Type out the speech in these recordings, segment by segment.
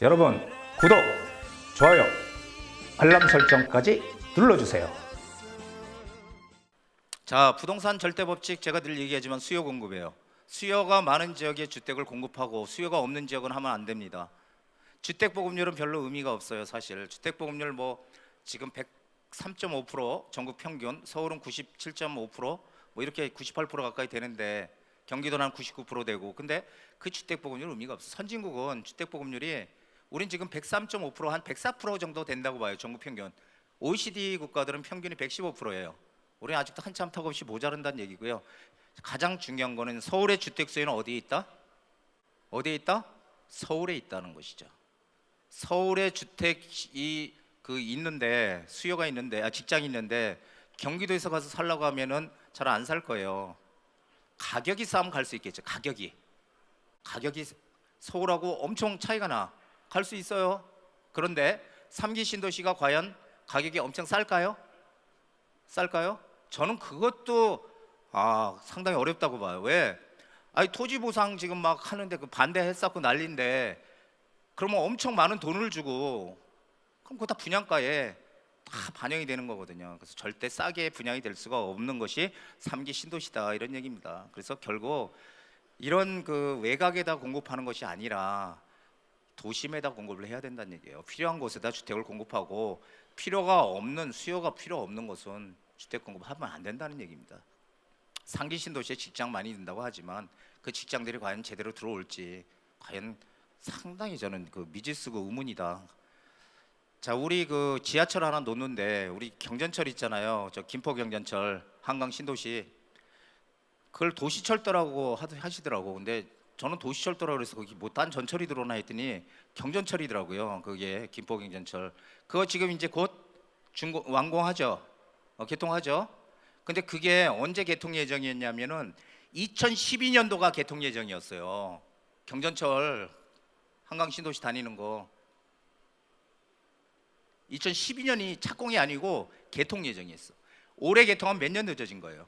여러분 구독, 좋아요, 알람 설정까지 눌러주세요. 자, 부동산 절대법칙 제가 늘 얘기하지만 수요 공급이에요. 수요가 많은 지역에 주택을 공급하고 수요가 없는 지역은 하면 안 됩니다. 주택 보급률은 별로 의미가 없어요. 사실 주택 보급률 뭐 지금 103.5% 전국 평균, 서울은 97.5%, 뭐 이렇게 98% 가까이 되는데 경기도는 한 99% 되고, 근데 그 주택 보급률 의미가 없어. 선진국은 주택 보급률이 우린 지금 103.5%, 한 104% 정도 된다고 봐요. 전국 평균. OECD 국가들은 평균이 115%예요. 우리는 아직도 한참 턱없이 모자란다는 얘기고요. 가장 중요한 거는 서울의 주택 수요는 어디에 있다? 어디에 있다? 서울에 있다는 것이죠. 서울의 주택이 있는데, 수요가 있는데, 직장이 있는데 경기도에서 가서 살라고 하면은 잘 안 살 거예요. 가격이 싸면 갈 수 있겠죠. 가격이 서울하고 엄청 차이가 나. 갈 수 있어요. 그런데 3기 신도시가 과연 가격이 엄청 쌀까요? 쌀까요? 저는 그것도 상당히 어렵다고 봐요. 왜? 아니, 토지 보상 지금 막 하는데 그 반대했었고 난리인데, 그러면 엄청 많은 돈을 주고 그럼 그거 다 분양가에 다 반영이 되는 거거든요. 그래서 절대 싸게 분양이 될 수가 없는 것이 3기 신도시다, 이런 얘기입니다. 그래서 결국 이런 그 외곽에다 공급하는 것이 아니라 도심에다 공급을 해야 된다는 얘기예요. 필요한 곳에다 주택을 공급하고 필요가 없는, 수요가 필요 없는 곳은 주택 공급하면 안 된다는 얘기입니다. 상기 신도시에 직장 많이 든다고 하지만 그 직장들이 과연 제대로 들어올지 과연 상당히 저는 그 미지수고 의문이다. 자, 우리 그 지하철 하나 놓는데, 우리 경전철 있잖아요. 저 김포 경전철, 한강 신도시, 그걸 도시철도라고 하시더라고. 근데 저는 도시철도라고 그래서 거기 뭐 딴 전철이 들어오나 했더니 경전철이더라고요. 그게 김포 경전철. 그거 지금 이제 곧 완공하죠. 개통하죠. 근데 그게 언제 개통 예정이었냐면은 2012년도가 개통 예정이었어요. 경전철 한강 신도시 다니는 거 2012년이 착공이 아니고 개통 예정이었어. 올해 개통하면 몇 년 늦어진 거예요?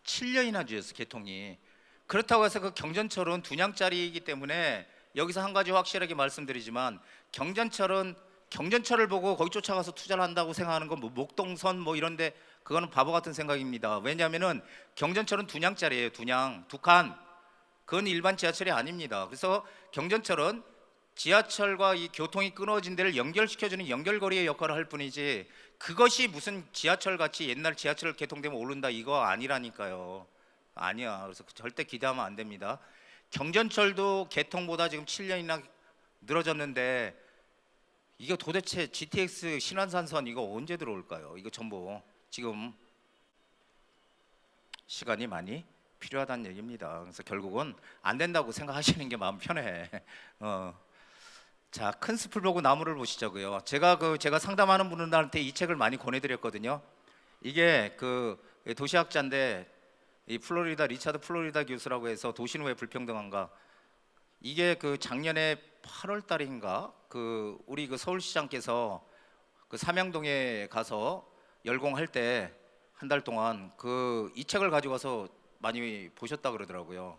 7년이나 늦었어, 개통이. 그렇다고 해서 그 경전철은 분양짜리이기 때문에 여기서 한 가지 확실하게 말씀드리지만, 경전철을 보고 거기 쫓아가서 투자를 한다고 생각하는 건 뭐 목동선 뭐 이런데, 그거는 바보 같은 생각입니다. 왜냐하면은 경전철은 둔양짜리예요. 두 칸. 그건 일반 지하철이 아닙니다. 그래서 경전철은 지하철과 이 교통이 끊어진 데를 연결시켜주는 연결고리의 역할을 할 뿐이지, 그것이 무슨 지하철 같이 옛날 지하철 개통되면 오른다 이거 아니라니까요. 아니야. 그래서 절대 기대하면 안 됩니다. 경전철도 개통보다 지금 7년이나 늘어졌는데, 이거 도대체 GTX 신안산선 이거 언제 들어올까요? 이거 전부 지금 시간이 많이 필요하다는 얘기입니다. 그래서 결국은 안 된다고 생각하시는 게 마음 편해. 자, 큰 숲을 보고 나무를 보시자고요. 제가 상담하는 분들한테 이 책을 많이 권해드렸거든요. 이게 그 도시학자인데, 이 리차드 플로리다 교수라고 해서 도시는 왜 불평등한가. 이게 그 작년에 8월 달인가 그 우리 그 서울시장께서 그 삼양동에 가서 열공할 때 한 달 동안 그 이 책을 가지고 와서 많이 보셨다 그러더라고요.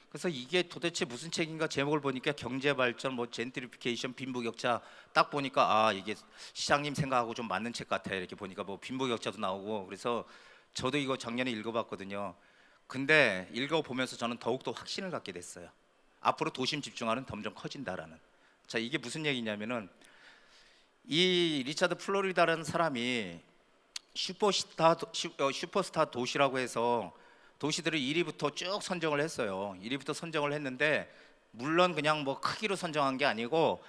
그래서 이게 도대체 무슨 책인가 제목을 보니까 경제발전, 뭐 젠트리피케이션, 빈부격차, 딱 보니까 이게 시장님 생각하고 좀 맞는 책 같아. 이렇게 보니까 뭐 빈부격차도 나오고, 그래서 저도 이거 작년에 읽어봤거든요. 근데 읽어보면서 저는 더욱더 확신을 갖게 됐어요. 앞으로 도심 집중화는 점점 커진다라는. 자, 이게 무슨 얘기냐면은, 이 리차드 플로리다라는 사람이 슈퍼스타 도시라고 해서 도시들을 1위부터 쭉 선정을 했어요. 1위부터 선정을 했는데, 물론 그냥 뭐 크기로 선정한 게 아니고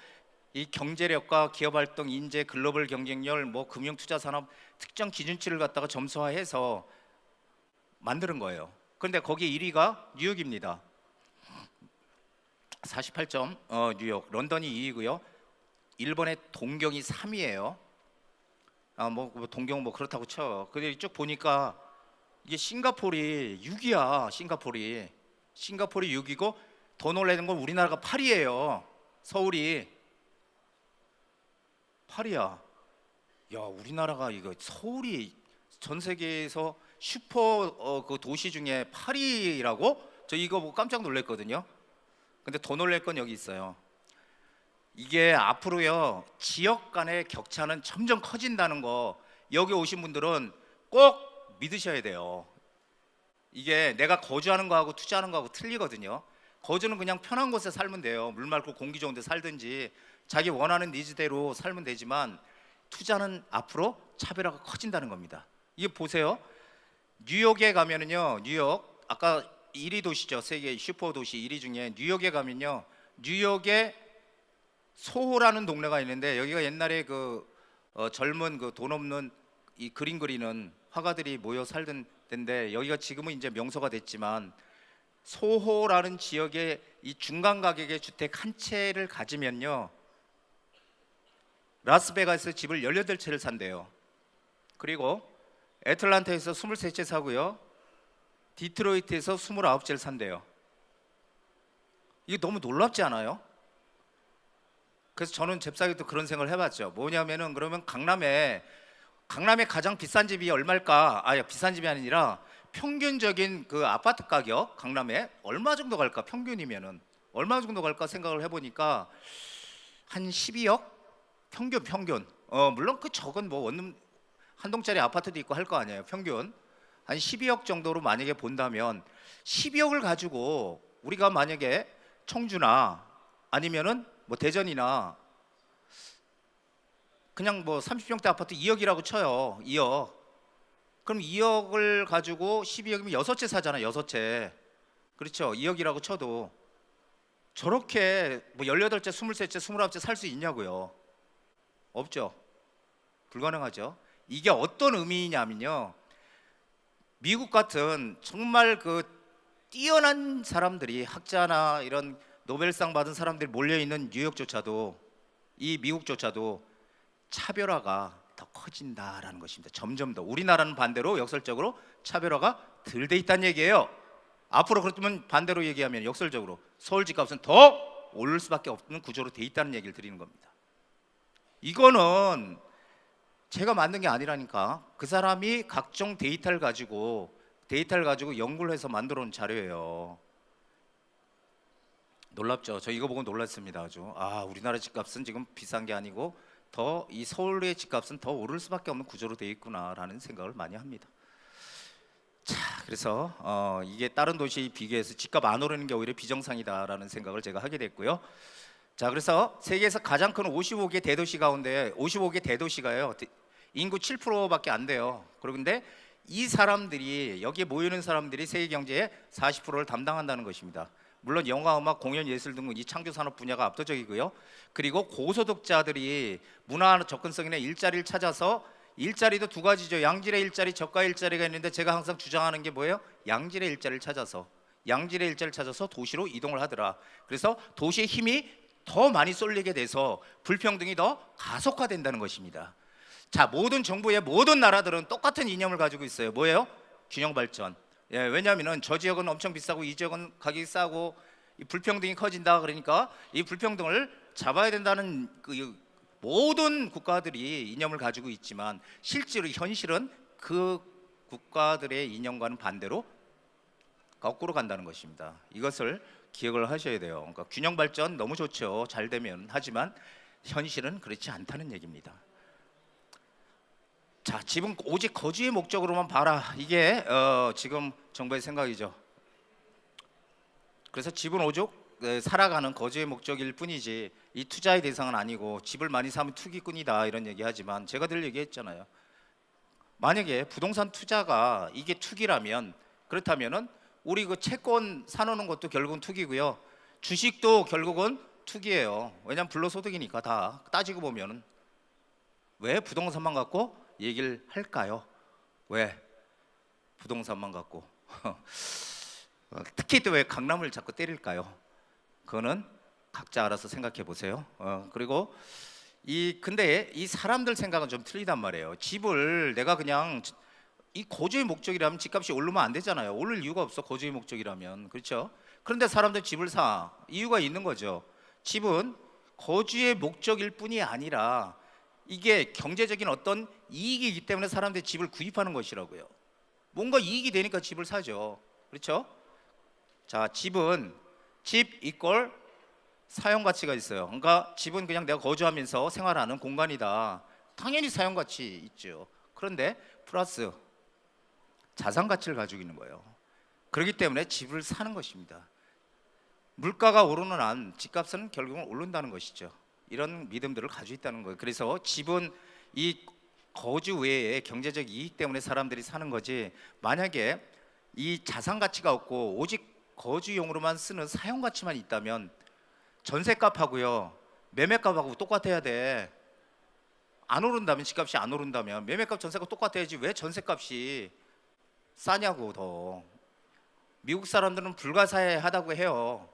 이 경제력과 기업활동, 인재, 글로벌 경쟁력, 뭐 금융투자산업 특정 기준치를 갖다가 점수화해서 만드는 거예요. 그런데 거기 1위가 뉴욕입니다. 48점. 뉴욕. 런던이 2위고요. 일본의 동경이 3위예요. 뭐 동경 뭐 그렇다고 쳐. 근데 쭉 보니까 이게 싱가포르이 6위야. 싱가포르이 6위고, 더 놀라는 건 우리나라가 8위예요. 서울이 8위야. 야, 우리나라가 이거 서울이 전 세계에서 슈퍼 그 도시 중에 8위라고? 저 이거 보고 깜짝 놀랐거든요. 근데 더 놀랄 건 여기 있어요. 이게 앞으로요 지역 간의 격차는 점점 커진다는 거 여기 오신 분들은 꼭 믿으셔야 돼요. 이게 내가 거주하는 거하고 투자하는 거하고 틀리거든요. 거주는 그냥 편한 곳에 살면 돼요. 물 맑고 공기 좋은 데 살든지 자기 원하는 니즈대로 살면 되지만 투자는 앞으로 차별화가 커진다는 겁니다. 이게 보세요. 뉴욕에 가면은요, 뉴욕 아까 1위 도시죠. 세계 슈퍼 도시 1위 중에 뉴욕에 가면요, 뉴욕에 소호라는 동네가 있는데 여기가 옛날에 젊은 그 돈 없는 이 그림 그리는 화가들이 모여 살던 데인데 여기가 지금은 이제 명소가 됐지만 소호라는 지역의 이 중간 가격의 주택 한 채를 가지면요 라스베가스에서 집을 18채를 산대요. 그리고 애틀란타에서 23채 사고요, 디트로이트에서 29채를 산대요. 이게 너무 놀랍지 않아요? 그래서 저는 잽싸게도 그런 생각을 해봤죠. 뭐냐면은 그러면 강남에 가장 비싼 집이 얼마일까? 비싼 집이 아니라 평균적인 그 아파트 가격 강남에 얼마 정도 갈까? 평균이면은 얼마 정도 갈까 생각을 해보니까 한 12억 평균. 물론 그 적은 뭐 원룸 한 동짜리 아파트도 있고 할 거 아니에요. 평균 한 12억 정도로 만약에 본다면 12억을 가지고 우리가 만약에 청주나 아니면은 뭐 대전이나 그냥 뭐 30평대 아파트 2억이라고 쳐요. 2억. 그럼 2억을 가지고 12억이면 6채 사잖아. 6채. 그렇죠. 2억이라고 쳐도 저렇게 뭐 18채, 23채, 29채 살 수 있냐고요. 없죠. 불가능하죠. 이게 어떤 의미냐면요, 미국 같은 정말 그 뛰어난 사람들이 학자나 이런 노벨상 받은 사람들이 몰려있는 뉴욕조차도, 이 미국조차도 차별화가 더 커진다라는 것입니다. 점점 더. 우리나라는 반대로 역설적으로 차별화가 덜 돼 있다는 얘기예요. 앞으로 그렇다면 반대로 얘기하면 역설적으로 서울 집값은 더 오를 수밖에 없는 구조로 돼 있다는 얘기를 드리는 겁니다. 이거는 제가 만든 게 아니라니까. 그 사람이 각종 데이터를 가지고 연구를 해서 만들어 온 자료예요. 놀랍죠. 저 이거 보고 놀랐습니다. 아주. 우리나라 집값은 지금 비싼 게 아니고 더 이 서울의 집값은 더 오를 수밖에 없는 구조로 되어 있구나라는 생각을 많이 합니다. 자, 그래서 이게 다른 도시 비교해서 집값 안 오르는 게 오히려 비정상이다라는 생각을 제가 하게 됐고요. 자, 그래서 세계에서 가장 큰 55개 대도시 가운데 55개 대도시가요 인구 7%밖에 안 돼요. 그런데 이 사람들이, 여기에 모이는 사람들이 세계 경제의 40%를 담당한다는 것입니다. 물론 영화, 음악, 공연, 예술 등 이 창조 산업 분야가 압도적이고요. 그리고 고소득자들이 문화 접근성이나 일자리를 찾아서, 일자리도 두 가지죠. 양질의 일자리, 저가 일자리가 있는데 제가 항상 주장하는 게 뭐예요? 양질의 일자리를 찾아서 도시로 이동을 하더라. 그래서 도시의 힘이 더 많이 쏠리게 돼서 불평등이 더 가속화된다는 것입니다. 자, 모든 정부의 모든 나라들은 똑같은 이념을 가지고 있어요. 뭐예요? 균형 발전. 왜냐하면 저 지역은 엄청 비싸고 이 지역은 가격이 싸고 이 불평등이 커진다. 그러니까 이 불평등을 잡아야 된다는 그 모든 국가들이 이념을 가지고 있지만 실제로 현실은 그 국가들의 이념과는 반대로 거꾸로 간다는 것입니다. 이것을 기억을 하셔야 돼요. 그러니까 균형 발전 너무 좋죠. 잘 되면. 하지만 현실은 그렇지 않다는 얘기입니다. 자, 집은 오직 거주의 목적으로만 봐라. 이게 지금 정부의 생각이죠. 그래서 집은 오직 살아가는 거주의 목적일 뿐이지 이 투자의 대상은 아니고, 집을 많이 사면 투기꾼이다 이런 얘기하지만 제가 늘 얘기했잖아요. 만약에 부동산 투자가 이게 투기라면, 그렇다면은 우리 그 채권 사놓는 것도 결국은 투기고요. 주식도 결국은 투기예요. 왜냐하면 불로소득이니까. 다 따지고 보면은. 왜 부동산만 갖고 얘기를 할까요? 왜 부동산만 갖고 특히 또 왜 강남을 자꾸 때릴까요? 그거는 각자 알아서 생각해 보세요. 그리고 근데 이 사람들 생각은 좀 틀리단 말이에요. 집을 내가 그냥 이 거주의 목적이라면 집값이 오르면 안 되잖아요. 오를 이유가 없어, 거주의 목적이라면. 그렇죠? 그런데 사람들 집을 사. 이유가 있는 거죠. 집은 거주의 목적일 뿐이 아니라 이게 경제적인 어떤 이익이기 때문에 사람들이 집을 구입하는 것이라고요. 뭔가 이익이 되니까 집을 사죠. 그렇죠? 자, 집 이꼴 사용 가치가 있어요. 그러니까 집은 그냥 내가 거주하면서 생활하는 공간이다. 당연히 사용 가치 있죠. 그런데 플러스 자산 가치를 가지고 있는 거예요. 그렇기 때문에 집을 사는 것입니다. 물가가 오르는 한 집값은 결국은 오른다는 것이죠. 이런 믿음들을 가지고 있다는 거예요. 그래서 집은 이 거주 외에 경제적 이익 때문에 사람들이 사는 거지, 만약에 이 자산 가치가 없고 오직 거주용으로만 쓰는 사용 가치만 있다면 전세값하고요 매매값하고 똑같아야 돼. 안 오른다면, 집값이 안 오른다면 매매값 전세값 똑같아야지 왜 전세값이 싸냐고. 더 미국 사람들은 불가사의하다고 해요.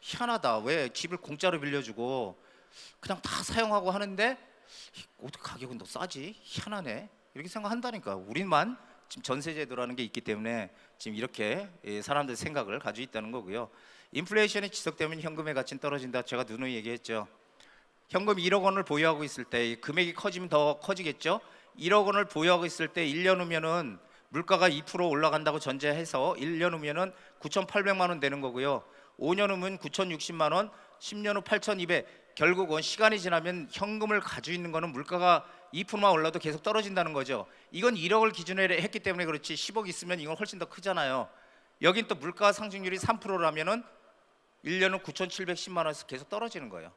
희한하다. 왜 집을 공짜로 빌려주고 그냥 다 사용하고 하는데 어떻게 가격은 더 싸지? 희한하네. 이렇게 생각한다니까. 우리만 지금 전세제도라는 게 있기 때문에 지금 이렇게 사람들 생각을 가지고 있다는 거고요. 인플레이션이 지속되면 현금의 가치는 떨어진다. 제가 누누이 얘기했죠. 현금 1억 원을 보유하고 있을 때 금액이 커지면 더 커지겠죠. 1억 원을 보유하고 있을 때 1년 후면은 물가가 2% 올라간다고 전제해서 1년 후면은 9,800만 원 되는 거고요. 5년 후면 9,060만 원, 10년 후 8,200. 결국은 시간이 지나면 현금을 가지고 있는 거는 물가가 2%만 올라도 계속 떨어진다는 거죠. 이건 1억을 기준으로 했기 때문에 그렇지 10억 있으면 이건 훨씬 더 크잖아요. 여긴 또 물가 상승률이 3%라면은 1년 후 9,710만 원에서 계속 떨어지는 거예요.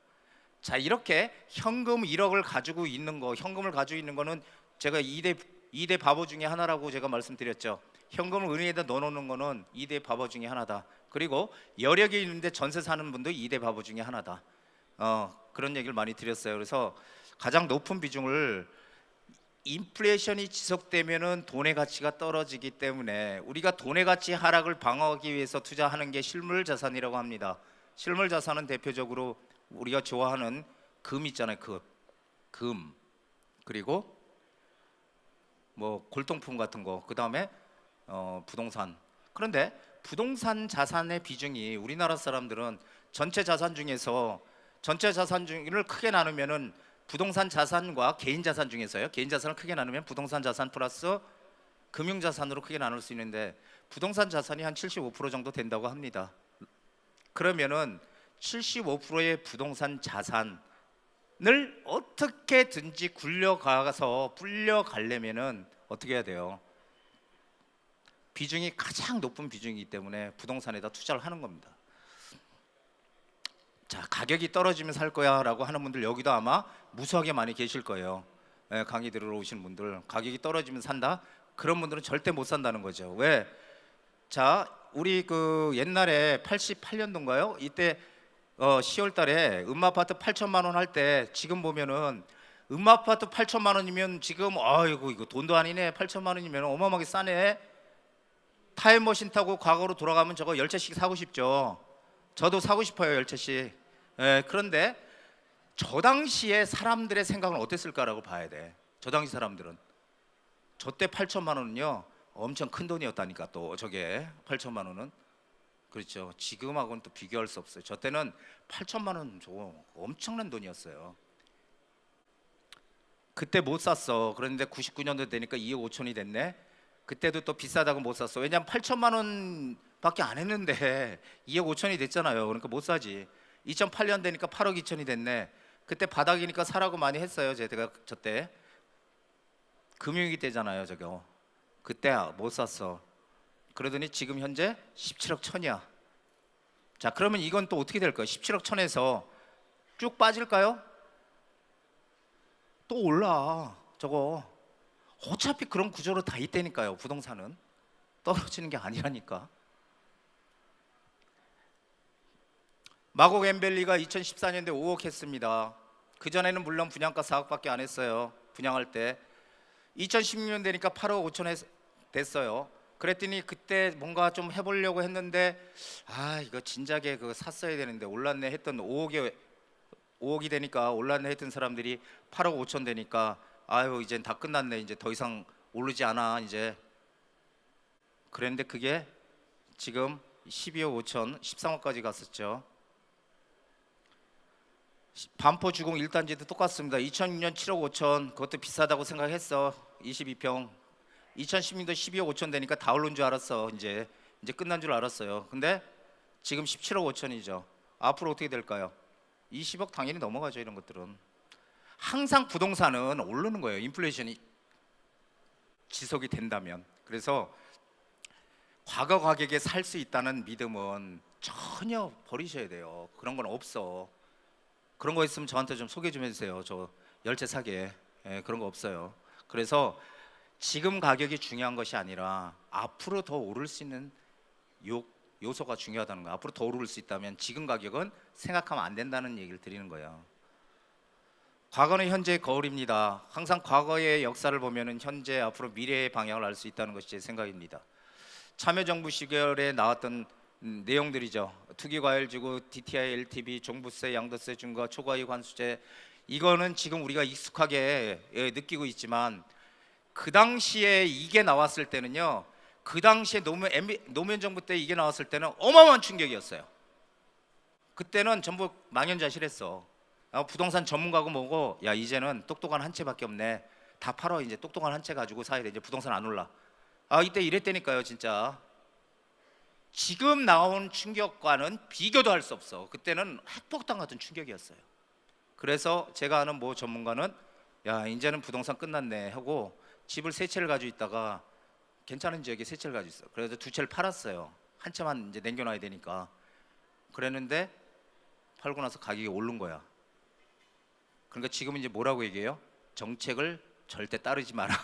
자, 이렇게 현금 1억을 가지고 있는 거, 현금을 가지고 있는 거는 제가 2대 바보 중에 하나라고 제가 말씀드렸죠. 현금을 은행에다 넣어놓는 거는 2대 바보 중에 하나다. 그리고 여력이 있는데 전세 사는 분도 2대 바보 중에 하나다. 그런 얘기를 많이 드렸어요. 그래서 가장 높은 비중을, 인플레이션이 지속되면은 돈의 가치가 떨어지기 때문에 우리가 돈의 가치 하락을 방어하기 위해서 투자하는 게 실물 자산이라고 합니다. 실물 자산은 대표적으로 우리가 좋아하는 금 있잖아요. 금. 그리고 뭐 골동품 같은 거. 그다음에 부동산. 그런데 부동산 자산의 비중이 우리나라 사람들은 전체 자산 중에서 전체 자산 중을 크게 나누면은 부동산 자산과 개인 자산 중에서요. 개인 자산을 크게 나누면 부동산 자산 플러스 금융 자산으로 크게 나눌 수 있는데 부동산 자산이 한 75% 정도 된다고 합니다. 그러면은 75%의 부동산 자산을 어떻게든지 굴려가서 불려가려면은 어떻게 해야 돼요? 비중이 가장 높은 비중이기 때문에 부동산에다 투자를 하는 겁니다. 자, 가격이 떨어지면 살 거야 라고 하는 분들 여기도 아마 무수하게 많이 계실 거예요. 강의 들으러 오시는 분들, 가격이 떨어지면 산다? 그런 분들은 절대 못 산다는 거죠. 왜? 자, 우리 그 옛날에 88년도인가요? 이때 10월 달에 음마아파트 8천만 원 할 때 지금 보면은 음마아파트 8천만 원이면 지금 아이고 이거 돈도 아니네. 8천만 원이면 어마어마하게 싸네. 타임머신 타고 과거로 돌아가면 저거 10채씩 사고 싶죠. 저도 사고 싶어요, 10채씩. 그런데 저 당시에 사람들의 생각은 어땠을까라고 봐야 돼. 저 당시 사람들은 저 때 8천만 원은요 엄청 큰 돈이었다니까. 또 저게 8천만 원은 그렇죠. 지금하고는 또 비교할 수 없어요. 저 때는 8천만 원 저거 엄청난 돈이었어요. 그때 못 샀어. 그런데 99년도 되니까 2억 5천이 됐네. 그때도 또 비싸다고 못 샀어. 왜냐면 8천만 원밖에 안 했는데 2억 5천이 됐잖아요. 그러니까 못 사지. 2008년 되니까 8억 2천이 됐네. 그때 바닥이니까 사라고 많이 했어요. 제가 저때 금융위기 때잖아요. 저거 그때 못 샀어. 그러더니 지금 현재 17억 천이야. 자, 그러면 이건 또 어떻게 될까요? 17억 천에서 쭉 빠질까요? 또 올라. 저거 어차피 그런 구조로 다 있다니까요. 부동산은 떨어지는 게 아니라니까. 마곡 엠벨리가 2014년도에 5억 했습니다. 그전에는 물론 분양가 4억밖에 안 했어요. 분양할 때 2016년 되니까 8억 5천 됐어요. 그랬더니 그때 뭔가 좀 해보려고 했는데 이거 진작에 그거 샀어야 되는데 올랐네 했던 5억이 되니까 올랐네 했던 사람들이 8억 5천 되니까 아유 이젠 다 끝났네. 이제 더 이상 오르지 않아 이제. 그랬는데 그게 지금 12억 5천 13억까지 갔었죠. 반포 주공 1단지도 똑같습니다. 2006년 7억 5천 그것도 비싸다고 생각했어. 22평 2010년도 12억 5천 되니까 다 오른 줄 알았어. 이제 끝난 줄 알았어요. 근데 지금 17억 5천이죠. 앞으로 어떻게 될까요? 20억 당연히 넘어가죠. 이런 것들은 항상 부동산은 오르는 거예요. 인플레이션이 지속이 된다면. 그래서 과거 가격에 살 수 있다는 믿음은 전혀 버리셔야 돼요. 그런 건 없어. 그런 거 있으면 저한테 좀 소개 좀 해주세요. 저 열채 사게. 예, 그런 거 없어요. 그래서 지금 가격이 중요한 것이 아니라 앞으로 더 오를 수 있는 요소가 중요하다는 거예요. 앞으로 더 오를 수 있다면 지금 가격은 생각하면 안 된다는 얘기를 드리는 거예요. 과거는 현재의 거울입니다. 항상 과거의 역사를 보면은 현재, 앞으로 미래의 방향을 알 수 있다는 것이 제 생각입니다. 참여정부 시절에 나왔던 내용들이죠. 투기과열지구, DTI, LTV, 종부세, 양도세 중과 초과이익 환수제, 이거는 지금 우리가 익숙하게 느끼고 있지만 그 당시에 이게 나왔을 때는요, 그 당시에 노무현 정부 때 이게 나왔을 때는 어마어마한 충격이었어요. 그때는 전부 망연자실했어. 부동산 전문가고 뭐고, 야 이제는 똑똑한 한 채밖에 없네. 다 팔어. 이제 똑똑한 한 채 가지고 사야 돼. 이제 부동산 안 올라. 이때 이랬다니까요, 진짜. 지금 나온 충격과는 비교도 할 수 없어. 그때는 핵폭탄 같은 충격이었어요. 그래서 제가 아는 모 전문가는 야 이제는 부동산 끝났네 하고 집을 세 채를 가지고 있다가 괜찮은 지역에 세 채를 가지고 있어. 그래서 두 채를 팔았어요. 한 채만 이제 남겨놔야 되니까. 그랬는데 팔고 나서 가격이 오른 거야. 그러니까 지금은 이제 뭐라고 얘기해요? 정책을 절대 따르지 마라.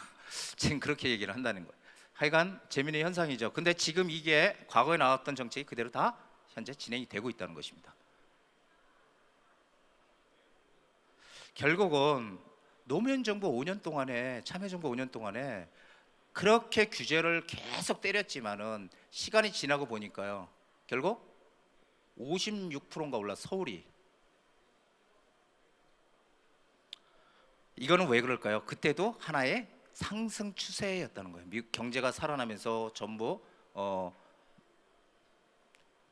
지금 그렇게 얘기를 한다는 거예요. 하여간 재미있는 현상이죠. 근데 지금 이게 과거에 나왔던 정책이 그대로 다 현재 진행이 되고 있다는 것입니다. 결국은 노무현 정부 5년 동안에, 참여정부 5년 동안에 그렇게 규제를 계속 때렸지만은 시간이 지나고 보니까요, 결국 56%인가 올라, 서울이. 이거는 왜 그럴까요? 그때도 하나의 상승 추세였다는 거예요. 미국 경제가 살아나면서 전부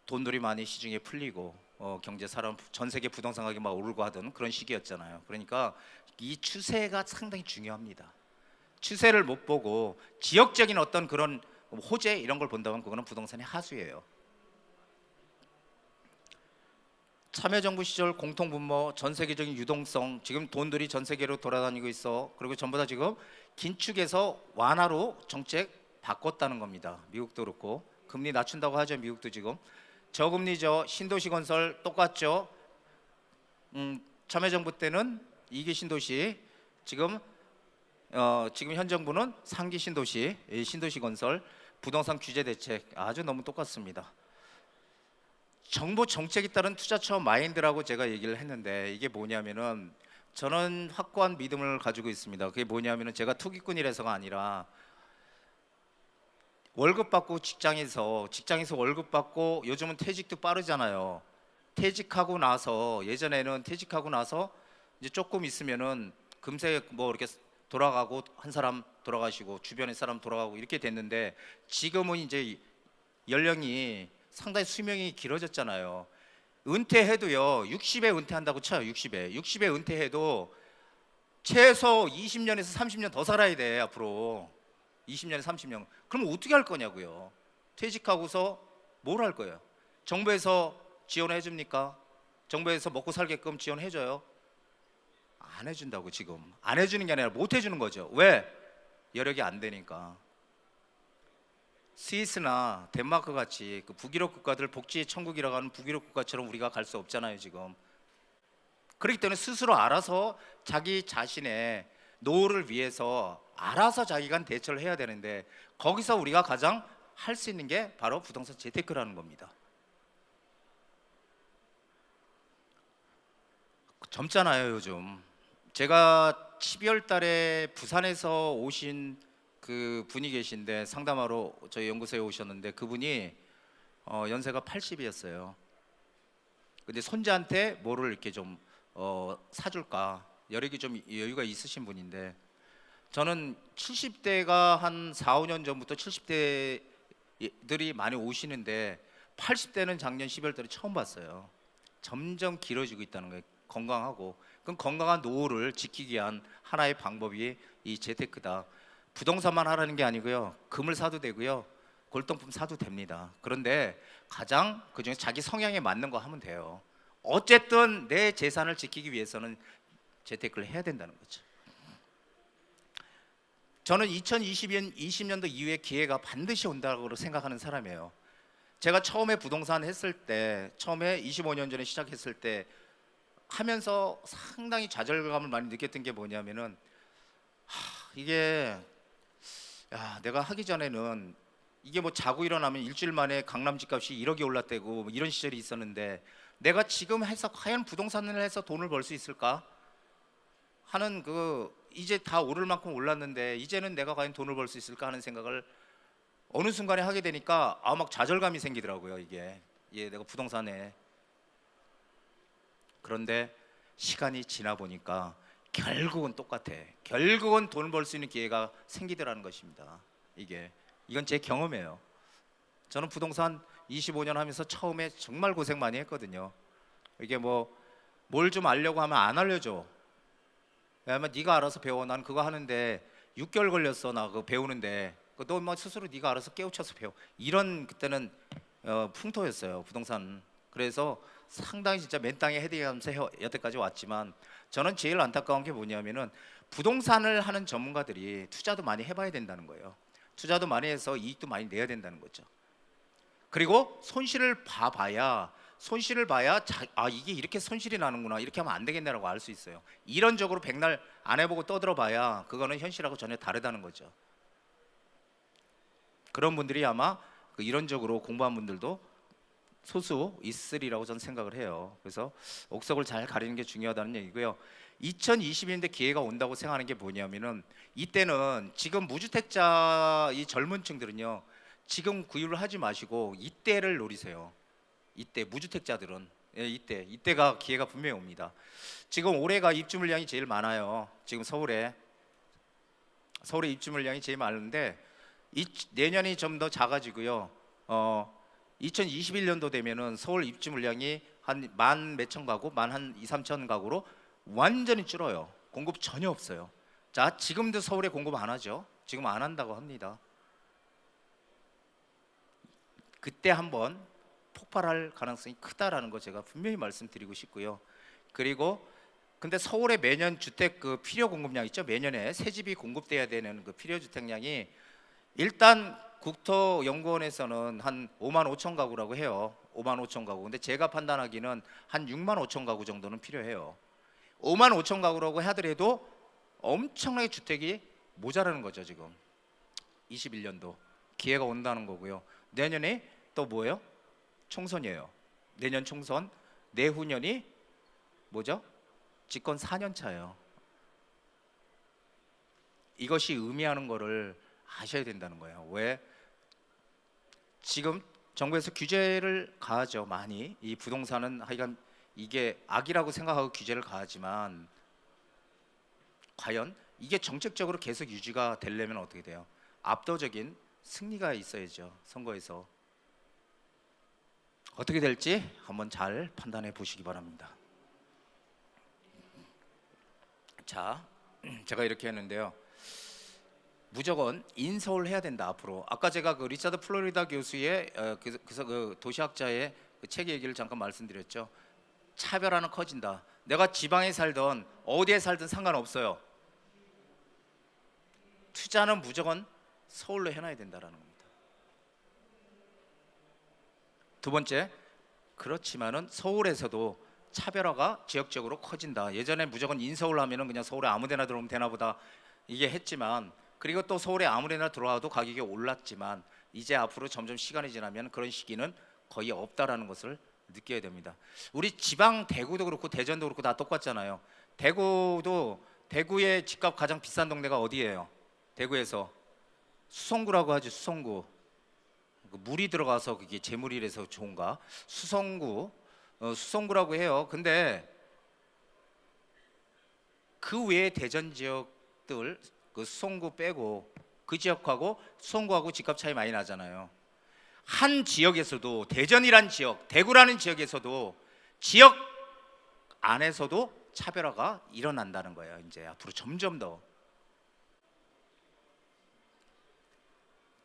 돈들이 많이 시중에 풀리고 경제 살아, 전 세계 부동산 가격이 막 오르고 하던 그런 시기였잖아요. 그러니까 이 추세가 상당히 중요합니다. 추세를 못 보고 지역적인 어떤 그런 호재 이런 걸 본다면 그거는 부동산의 하수예요. 참여정부 시절 공통분모, 전 세계적인 유동성, 지금 돈들이 전 세계로 돌아다니고 있어. 그리고 전부 다 지금 긴축에서 완화로 정책 바꿨다는 겁니다. 미국도 그렇고 금리 낮춘다고 하죠. 미국도 지금 저금리죠. 신도시 건설 똑같죠. 참여정부 때는 2기 신도시, 지금 현 정부는 3기 신도시, 신도시 건설, 부동산 규제 대책 아주 너무 똑같습니다. 정부 정책에 따른 투자처 마인드라고 제가 얘기를 했는데 이게 뭐냐면은 저는 확고한 믿음을 가지고 있습니다. 그게 뭐냐면은 제가 투기꾼이라서가 아니라 월급 받고 직장에서 월급 받고 요즘은 퇴직도 빠르잖아요. 퇴직하고 나서 예전에는 퇴직하고 나서 이제 조금 있으면은 금세 뭐 이렇게 돌아가고 한 사람 돌아가시고 주변의 사람 돌아가고 이렇게 됐는데 지금은 이제 연령이 상당히 수명이 길어졌잖아요. 은퇴해도요 60에 은퇴한다고 쳐요. 60에 은퇴해도 최소 20년에서 30년 더 살아야 돼. 앞으로 20년에 30년. 그럼 어떻게 할 거냐고요. 퇴직하고서 뭘 할 거예요? 정부에서 지원해 줍니까? 정부에서 먹고 살게끔 지원해 줘요? 안 해준다고. 지금 안 해주는 게 아니라 못 해주는 거죠. 왜? 여력이 안 되니까. 스위스나 덴마크 같이 그 북유럽 국가들, 복지 천국이라고 하는 북유럽 국가처럼 우리가 갈 수 없잖아요 지금. 그렇기 때문에 스스로 알아서 자기 자신의 노후를 위해서 알아서 자기가 대처를 해야 되는데 거기서 우리가 가장 할 수 있는 게 바로 부동산 재테크라는 겁니다. 젊잖아요 요즘. 제가 12월 달에 부산에서 오신 그 분이 계신데 상담하러 저희 연구소에 오셨는데 그분이 연세가 80이었어요. 근데 손자한테 뭐를 이렇게 좀 사줄까, 여력이 좀 여유가 있으신 분인데 저는 70대가 한 4, 5년 전부터 70대들이 많이 오시는데 80대는 작년 12월 달에 처음 봤어요. 점점 길어지고 있다는 거예요. 건강하고. 그럼 건강한 노후를 지키기 위한 하나의 방법이 이 재테크다. 부동산만 하라는 게 아니고요. 금을 사도 되고요. 골동품 사도 됩니다. 그런데 가장 그중에 자기 성향에 맞는 거 하면 돼요. 어쨌든 내 재산을 지키기 위해서는 재테크를 해야 된다는 거죠. 저는 2020년도 이후에 기회가 반드시 온다고 생각하는 사람이에요. 제가 처음에 부동산 했을 때, 처음에 25년 전에 시작했을 때 하면서 상당히 좌절감을 많이 느꼈던 게 뭐냐면은 이게 내가 하기 전에는 이게 뭐 자고 일어나면 일주일 만에 강남 집값이 1억이 올랐대고 뭐 이런 시절이 있었는데 내가 지금 해서 과연 부동산을 해서 돈을 벌 수 있을까 하는 이제 다 오를 만큼 올랐는데 이제는 내가 과연 돈을 벌 수 있을까 하는 생각을 어느 순간에 하게 되니까 막 좌절감이 생기더라고요. 이게 내가 부동산에. 그런데 시간이 지나 보니까 결국은 똑같아. 결국은 돈을 벌 수 있는 기회가 생기더라는 것입니다. 이건 제 경험이에요. 저는 부동산 25년 하면서 처음에 정말 고생 많이 했거든요. 이게 뭘 좀 알려고 하면 안 알려줘. 왜냐면 네가 알아서 배워. 난 그거 하는데 6개월 걸렸어. 나 그거 배우는데 너 스스로 네가 알아서 깨우쳐서 배워. 이런 그때는 풍토였어요, 부동산. 그래서 상당히 진짜 맨 땅에 헤딩하면서 여태까지 왔지만 저는 제일 안타까운 게 뭐냐면은 부동산을 하는 전문가들이 투자도 많이 해봐야 된다는 거예요. 투자도 많이 해서 이익도 많이 내야 된다는 거죠. 그리고 손실을 봐야 이게 이렇게 손실이 나는구나, 이렇게 하면 안 되겠네라고 알 수 있어요. 이론적으로 백날 안 해보고 떠들어봐야 그거는 현실하고 전혀 다르다는 거죠. 그런 분들이 아마 이론적으로 공부한 분들도 소수 있으리라고 저는 생각을 해요. 그래서 옥석을 잘 가리는 게 중요하다는 얘기고요. 2020년대 기회가 온다고 생각하는 게 뭐냐면은 이때는 지금 무주택자 이 젊은 층들은요, 지금 구입을 하지 마시고 이때를 노리세요. 이때 무주택자들은 이때가 기회가 분명히 옵니다. 지금 올해가 입주 물량이 제일 많아요. 지금 서울에 입주 물량이 제일 많은데 내년이 좀 더 작아지고요. 2021년도 되면은 서울 입주 물량이 한 만 몇천 가구, 만 한 2, 3천 가구로 완전히 줄어요. 공급 전혀 없어요. 자, 지금도 서울에 공급 안 하죠. 지금 안 한다고 합니다. 그때 한번 폭발할 가능성이 크다라는 거 제가 분명히 말씀드리고 싶고요. 그리고 근데 서울에 매년 주택 필요 공급량 있죠. 매년에 새 집이 공급돼야 되는 필요 주택량이 일단 국토연구원에서는 한 5만 5천 가구라고 해요. 5만 5천 가구. 근데 제가 판단하기는 한 6만 5천 가구 정도는 필요해요. 5만 5천 가구라고 하더라도 엄청나게 주택이 모자라는 거죠. 지금 21년도 기회가 온다는 거고요. 내년에 또 뭐예요? 총선이에요. 내년 총선, 내후년이 뭐죠? 집권 4년 차예요. 이것이 의미하는 거를 아셔야 된다는 거예요. 왜? 지금 정부에서 규제를 가하죠. 많이. 이 부동산은 하여간 이게 악이라고 생각하고 규제를 가하지만 과연 이게 정책적으로 계속 유지가 되려면 어떻게 돼요? 압도적인 승리가 있어야죠. 선거에서. 어떻게 될지 한번 잘 판단해 보시기 바랍니다. 자, 제가 이렇게 했는데요. 무조건 인서울 해야 된다 앞으로. 아까 제가 리차드 플로리다 교수의 그 도시학자의 책 얘기를 잠깐 말씀드렸죠. 차별화는 커진다. 내가 지방에 살든 어디에 살든 상관없어요. 투자는 무조건 서울로 해놔야 된다라는 겁니다. 두 번째, 그렇지만은 서울에서도 차별화가 지역적으로 커진다. 예전에 무조건 인서울 하면은 그냥 서울에 아무데나 들어오면 되나 보다 이게 했지만, 그리고 또 서울에 아무데나 들어와도 가격이 올랐지만 이제 앞으로 점점 시간이 지나면 그런 시기는 거의 없다라는 것을 느껴야 됩니다. 우리 지방 대구도 그렇고 대전도 그렇고 다 똑같잖아요. 대구의 집값 가장 비싼 동네가 어디예요? 대구에서 수성구라고 하죠. 수성구. 물이 들어가서 그게 재물이라서 좋은가? 수성구라고 해요. 근데 그 외에 대전 지역들 수성구 빼고 그 지역하고 수성구하고 집값 차이 많이 나잖아요. 한 지역에서도 대전이란 지역, 대구라는 지역에서도 지역 안에서도 차별화가 일어난다는 거예요. 이제 앞으로 점점 더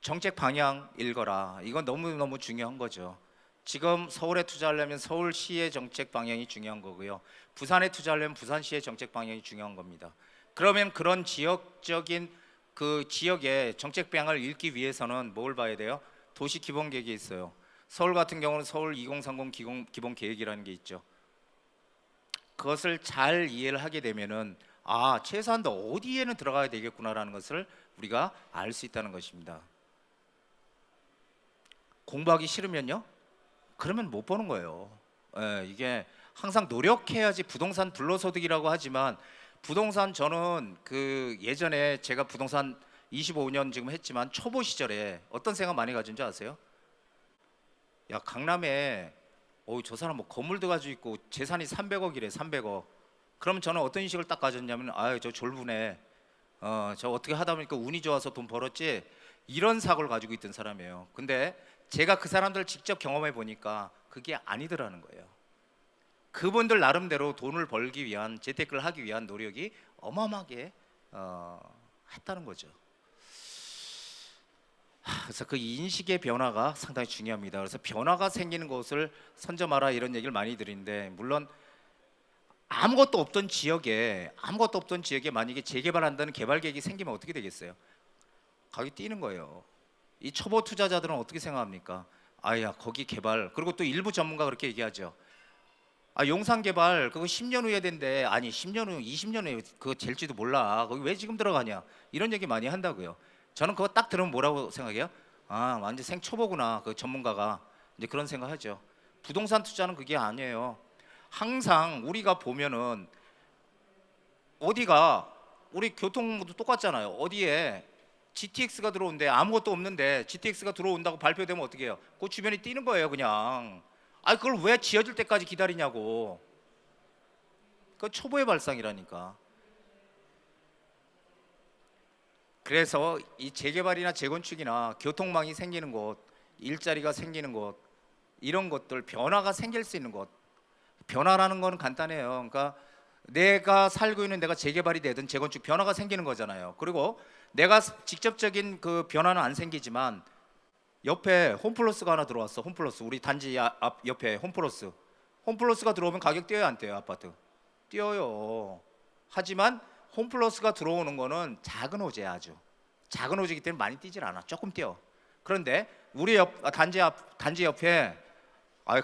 정책 방향 읽어라. 이건 너무너무 중요한 거죠. 지금 서울에 투자하려면 서울시의 정책 방향이 중요한 거고요. 부산에 투자하려면 부산시의 정책 방향이 중요한 겁니다. 그러면 그런 지역적인 그 지역의 정책 방향을 읽기 위해서는 뭘 봐야 돼요? 도시 기본 계획이 있어요. 서울 같은 경우는 서울 2030 기본 계획이라는 게 있죠. 그것을 잘 이해를 하게 되면은 최소한도 어디에는 들어가야 되겠구나라는 것을 우리가 알 수 있다는 것입니다. 공부하기 싫으면요? 그러면 못 보는 거예요. 이게 항상 노력해야지 부동산 불로소득이라고 하지만 부동산 저는 그 예전에 제가 부동산 25년 지금 했지만 초보 시절에 어떤 생각 많이 가진 줄 아세요? 야 강남에 저 사람 뭐 건물도 가지고 있고 재산이 300억이래 300억. 그러면 저는 어떤 인식을 딱 가졌냐면 저 졸부네. 저 어떻게 하다 보니까 운이 좋아서 돈 벌었지 이런 사고를 가지고 있던 사람이에요. 근데 제가 그 사람들을 직접 경험해 보니까 그게 아니더라는 거예요. 그분들 나름대로 돈을 벌기 위한 재테크를 하기 위한 노력이 어마어마하게 했다는 거죠. 그래서 그 인식의 변화가 상당히 중요합니다. 그래서 변화가 생기는 것을 선점하라 이런 얘기를 많이 드리는데 물론 아무것도 없던 지역에 만약에 재개발한다는 개발 계획이 생기면 어떻게 되겠어요? 가격이 뛰는 거예요. 이 초보 투자자들은 어떻게 생각합니까? 거기 개발 그리고 또 일부 전문가 그렇게 얘기하죠. 용산 개발 그거 10년 후에 된대. 아니 10년 후 20년 후에 그거 될지도 몰라. 거기 왜 지금 들어가냐 이런 얘기 많이 한다고요. 저는 그거 딱 들으면 뭐라고 생각해요? 완전 생초보구나 그 전문가가 이제 그런 생각하죠. 부동산 투자는 그게 아니에요. 항상 우리가 보면은 어디가 우리 교통도 똑같잖아요. 어디에 GTX가 들어온대 아무것도 없는데 GTX가 들어온다고 발표되면 어떻게 해요? 그 주변이 뛰는 거예요 그냥. 그걸 왜 지어질 때까지 기다리냐고. 그 초보의 발상이라니까. 그래서 이 재개발이나 재건축이나 교통망이 생기는 곳, 일자리가 생기는 곳 이런 것들 변화가 생길 수 있는 곳. 변화라는 건 간단해요. 그러니까 내가 살고 있는 데가 재개발이 되든 재건축 변화가 생기는 거잖아요. 그리고 내가 직접적인 그 변화는 안 생기지만 옆에 홈플러스가 하나 들어왔어. 홈플러스 우리 단지 앞 옆에 홈플러스가 들어오면 가격 뛰어요 안 뛰어요? 아파트 뛰어요. 하지만 홈플러스가 들어오는 거는 작은 호재야. 아주 작은 호재이기 때문에 많이 뛰질 않아. 조금 뛰어. 그런데 우리 단지 옆에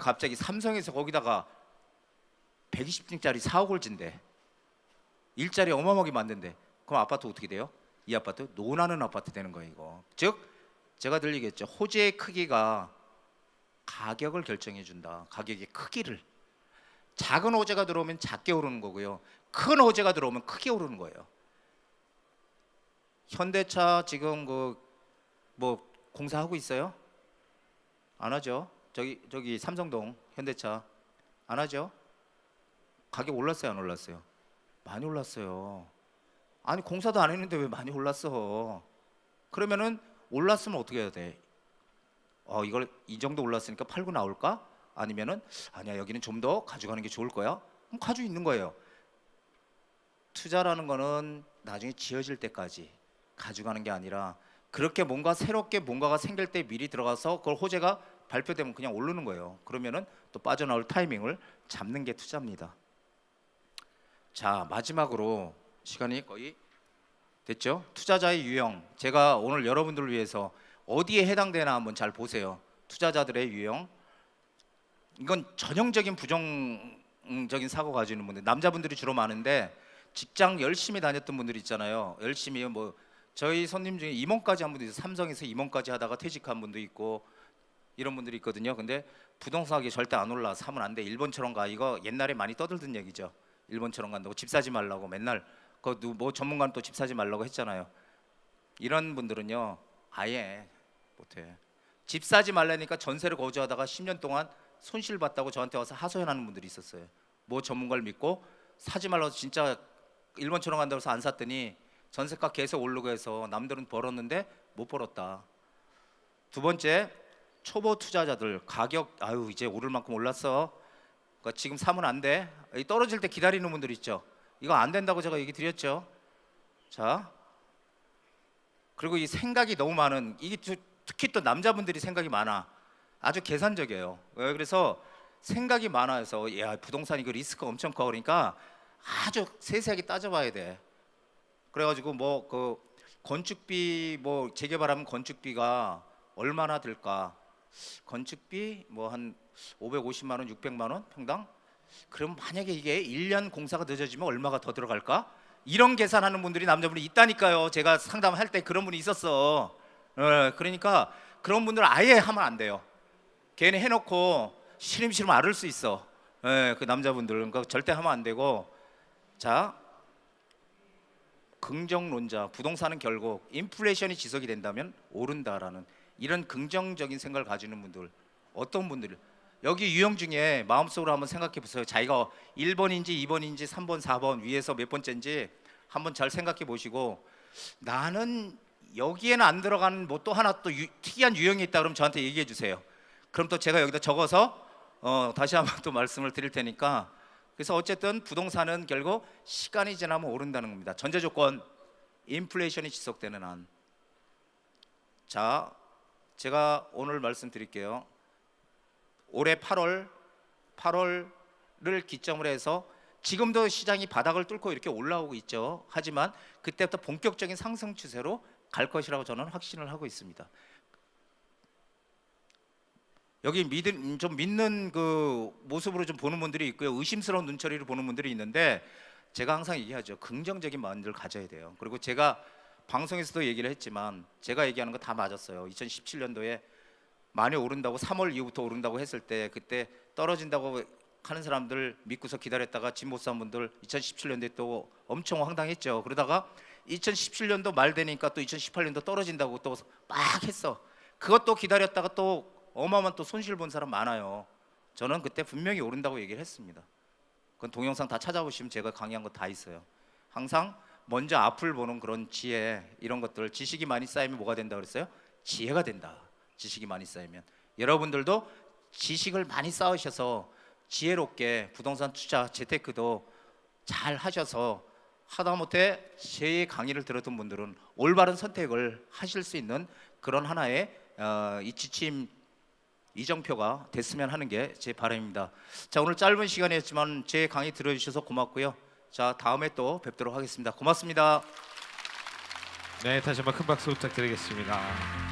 갑자기 삼성에서 거기다가 120층짜리 4억을 진대. 일자리 어마어마하게 만든대. 그럼 아파트 어떻게 돼요? 이 아파트 논하는 아파트 되는 거예요. 이거 즉 제가 늘 얘기했죠. 호재의 크기가 가격을 결정해 준다. 가격의 크기를. 작은 호재가 들어오면 작게 오르는 거고요. 큰 호재가 들어오면 크게 오르는 거예요. 현대차 지금 뭐 공사하고 있어요? 안 하죠. 저기 삼성동 현대차 안 하죠. 가격 올랐어요 안 올랐어요? 많이 올랐어요. 아니 공사도 안 했는데 왜 많이 올랐어? 그러면은 올랐으면 어떻게 해야 돼? 이걸 이 정도 올랐으니까 팔고 나올까? 아니면은 아니야 여기는 좀 더 가져가는 게 좋을 거야? 그럼 가지고 있는 거예요. 투자라는 거는 나중에 지어질 때까지 가져가는 게 아니라 그렇게 뭔가 새롭게 뭔가가 생길 때 미리 들어가서 그걸 호재가 발표되면 그냥 오르는 거예요. 그러면은 또 빠져나올 타이밍을 잡는 게 투자입니다. 자 마지막으로 시간이 거의 됐죠? 투자자의 유형 제가 오늘 여러분들을 위해서 어디에 해당되나 한번 잘 보세요. 투자자들의 유형 이건 전형적인 부정적인 사고 가지는 분들 남자분들이 주로 많은데 직장 열심히 다녔던 분들 있잖아요. 열심히 뭐 저희 손님 중에 임원까지 한 분도 있어요. 삼성에서 임원까지 하다가 퇴직한 분도 있고 이런 분들이 있거든요. 근데 부동산 가격이 절대 안 올라. 사면 안 돼. 일본처럼 가. 이거 옛날에 많이 떠들던 얘기죠. 일본처럼 간다고 집 사지 말라고 맨날 뭐 전문가는 또 집 사지 말라고 했잖아요. 이런 분들은요 아예 못해. 집 사지 말라니까 전세를 거주하다가 10년 동안 손실 봤다고 저한테 와서 하소연하는 분들이 있었어요. 뭐 전문가를 믿고 사지 말라고 진짜 일본처럼 간다고 해서 안 샀더니 전세가 계속 오르고 해서 남들은 벌었는데 못 벌었다. 두 번째 초보 투자자들 가격 이제 오를 만큼 올랐어. 그러니까 지금 사면 안 돼. 떨어질 때 기다리는 분들 있죠. 이거 안 된다고 제가 얘기 드렸죠. 자 그리고 이 생각이 너무 많은 이게 특히 또 남자분들이 생각이 많아. 아주 계산적이에요. 그래서 생각이 많아서 야 부동산이 그 리스크가 엄청 커 그러니까 아주 세세하게 따져봐야 돼. 그래가지고 뭐 그 건축비 뭐 재개발하면 건축비가 얼마나 들까? 건축비 뭐 한 550만 원, 600만 원 평당? 그럼 만약에 이게 1년 공사가 늦어지면 얼마가 더 들어갈까? 이런 계산하는 분들이 남자분이 있다니까요. 제가 상담할 때 그런 분이 있었어. 그러니까 그런 분들 아예 하면 안 돼요. 괜히 해놓고 시름시름 앓을 수 있어. 그 남자분들 그러니까 절대 하면 안 되고. 자, 긍정론자 부동산은 결국 인플레이션이 지속이 된다면 오른다라는 이런 긍정적인 생각을 가지는 분들 어떤 분들 여기 유형 중에 마음속으로 한번 생각해 보세요. 자기가 1번인지 2번인지 3번 4번 위에서 몇 번째인지 한번 잘 생각해 보시고 나는 여기에는 안 들어가는 뭐 또 하나 또 특이한 유형이 있다 그러면 저한테 얘기해 주세요. 그럼 또 제가 여기다 적어서 다시 한번 또 말씀을 드릴 테니까 그래서 어쨌든 부동산은 결국 시간이 지나면 오른다는 겁니다. 전제 조건 인플레이션이 지속되는 한. 자, 제가 오늘 말씀드릴게요. 올해 8월을 기점으로 해서 지금도 시장이 바닥을 뚫고 이렇게 올라오고 있죠. 하지만 그때부터 본격적인 상승 추세로 갈 것이라고 저는 확신을 하고 있습니다. 여기 좀 믿는 그 모습으로 좀 보는 분들이 있고요. 의심스러운 눈초리로 보는 분들이 있는데 제가 항상 얘기하죠. 긍정적인 마음을 가져야 돼요. 그리고 제가 방송에서도 얘기를 했지만 제가 얘기하는 거 다 맞았어요. 2017년도에 많이 오른다고 3월 이후부터 오른다고 했을 때 그때 떨어진다고 하는 사람들 믿고서 기다렸다가 집 못 산 분들 2017년도에 또 엄청 황당했죠. 그러다가 2017년도 말 되니까 또 2018년도 떨어진다고 또 막 했어. 그것도 기다렸다가 또 어마어마한 또 손실 본 사람 많아요. 저는 그때 분명히 오른다고 얘기를 했습니다. 그건 동영상 다 찾아보시면 제가 강의한 거 다 있어요. 항상 먼저 앞을 보는 그런 지혜 이런 것들 지식이 많이 쌓이면 뭐가 된다 그랬어요? 지혜가 된다. 지식이 많이 쌓이면 여러분들도 지식을 많이 쌓으셔서 지혜롭게 부동산 투자 재테크도 잘 하셔서 하다못해 제 강의를 들었던 분들은 올바른 선택을 하실 수 있는 그런 하나의 이 지침 이정표가 됐으면 하는 게 제 바람입니다. 자, 오늘 짧은 시간이었지만 제 강의 들어주셔서 고맙고요. 자, 다음에 또 뵙도록 하겠습니다. 고맙습니다. 네, 다시 한번 큰 박수 부탁드리겠습니다.